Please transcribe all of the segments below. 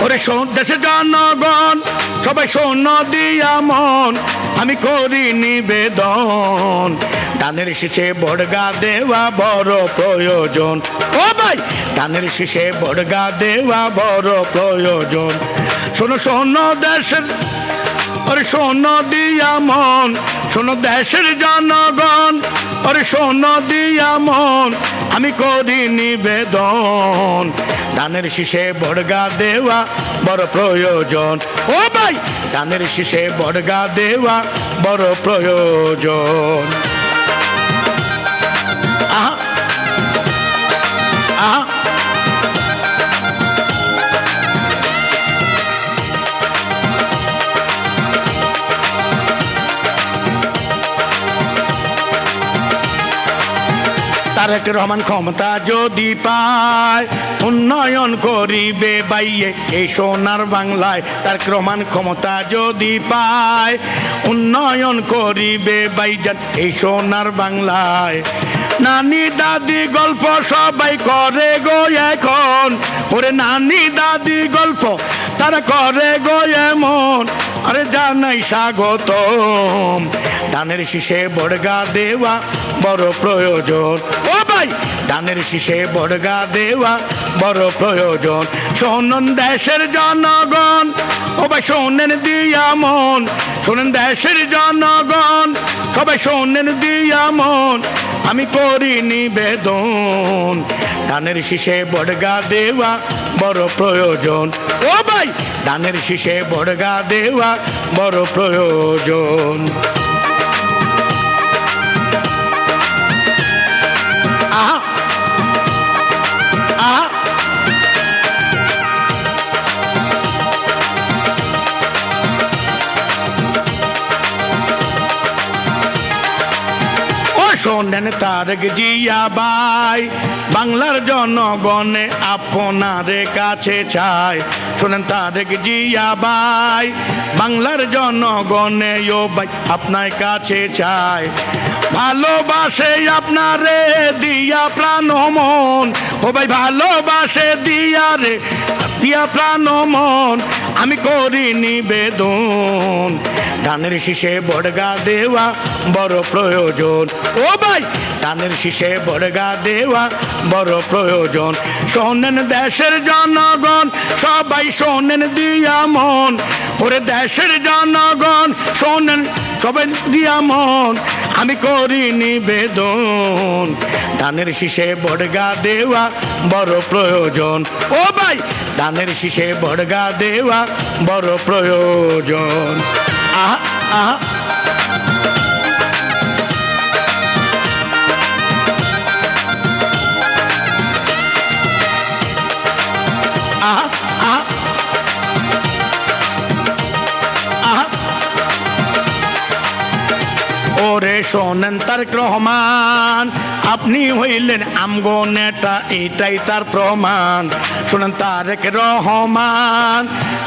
ওরে দেশের জনগণ সবাই শোন দিয়া মন, আমি করি নিবেদন, ধানের শীষে বর্গা দেওয়া বড় প্রয়োজন। ও ভাই, ধানের শীষে বর্গা দেওয়া বড় প্রয়োজন। শোনো শোনো দেশের, ওরে শোনো দিয়া মন, শোনো দেশের জনগণ, ওরে শোনো দিয়া মন, আমি করি নিবেদন, ধানের শীষে বর্গা দেওয়া বড় প্রয়োজন। ও ভাই, ধানের শীষে বর্গা দেওয়া বড় প্রয়োজন। আহা আহা তারেক রহমান ক্ষমতা যদি পায়, উন্নয়ন করিবে বাইয়ে এই সোনার বাংলায়। তারেক রহমান ক্ষমতা যদি পায়, উন্নয়ন করিবে বাইজান এই সোনার বাংলায়। নানি দাদি গল্প সবাই করে গো এখন, ওরে নানি দাদি গল্প তারা করে গো এমন, আরে জানাই স্বাগতম, ধানের শীষে বর্গা দেওয়া বড় প্রয়োজন। ও ভাই, ধানের শীষে বর্গা দেওয়া বড় প্রয়োজন। শোনেন দেশের জনগণ, ও ভাই শোনেন দিয়া মন, শোনেন দেশের জনগণ, সবাই শোনেন দিয়া মন, আমি করি নিবেদন, ধানের শীষে বর্গা দেওয়া বড় প্রয়োজন। ও ভাই, ধানের শীষে বর্গা দেওয়া বড় প্রয়োজন। আহা আহা শোনেন তারেক জিয়া ভাই, বাংলার জনগণে আপনারে কাছে চায়। শোনেন তারেক জিয়া ভাই, বাংলার জনগণে ও ভাই আপনার কাছে চায়। ভালোবাসে আপনারে দিয়া প্রাণ মন, ও ভাই ভালোবাসে দিয়া রে দিয়া প্রাণ মন, আমি করি নিবেদন, ধানের শীষে বর্গা দেওয়া বড় প্রয়োজন। ও ভাই, ধানের শীষে বর্গা দেওয়া বড় প্রয়োজন। শোনেন দেশের জনগণ, সবাই শোনেন দিয়া মন, ওরে দেশের জনগণ শোনেন সবাই দিয়া মন, আমি করি নিবেদন, ধানের শীষে বর্গা দেওয়া বড় প্রয়োজন। ও ভাই, ধানের শীষে বর্গা দেওয়া বড় প্রয়োজন। আহা আহা আহা আহা আহা ওরে শোনেন তারেক রহমান, আপনি হইলেন আমগো নেতা এটাই তার প্রমাণ। শোনেন তারেক রহমান,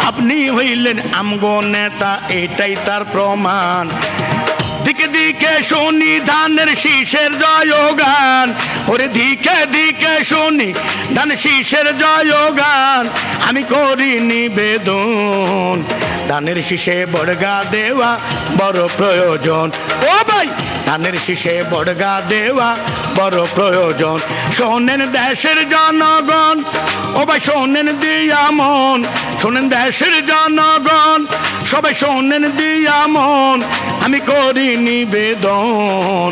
আপনি হইলেন আমগো নেতা এটাই তার প্রমাণ। দিকে দিকে শুনি ধানের শীষের জয়গান, ওরে দিকে দিকে শুনি ধানের শীষের জয়গান, আমি করি নিবেদন, ধানের শীষে বর্গা দেওয়া বড় প্রয়োজন। ও ভাই, ধানের শীষে বর্গা দেওয়া বড় প্রয়োজন। শোনেন দেশের জনগণ, ও ভাই শোনেন দিয়া মন, শোনেন দেশের জনগণ, সবাই শোনেন দিয়া মন, আমি করি নিবেদন,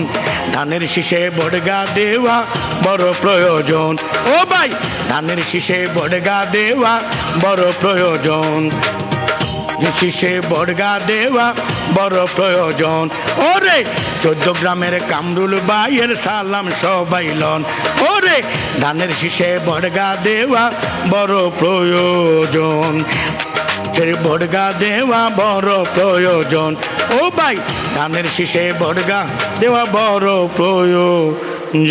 ধানের শীষে বর্গা দেওয়া বড় প্রয়োজন। ও ভাই, ধানের শীষে বর্গা দেওয়া বড় প্রয়োজন, শীষে বর্গা দেওয়া বড় প্রয়োজন। ওরে 14 গ্রামের কামরুল ভাইয়ের সালাম সবাই লন, ওরে ধানের শীষে বর্গা দেওয়া বড় প্রয়োজন, বর্গা দেওয়া বড় প্রয়োজন। ও ভাই, ধানের শীষে বর্গা দেওয়া বড় প্রয়োজন।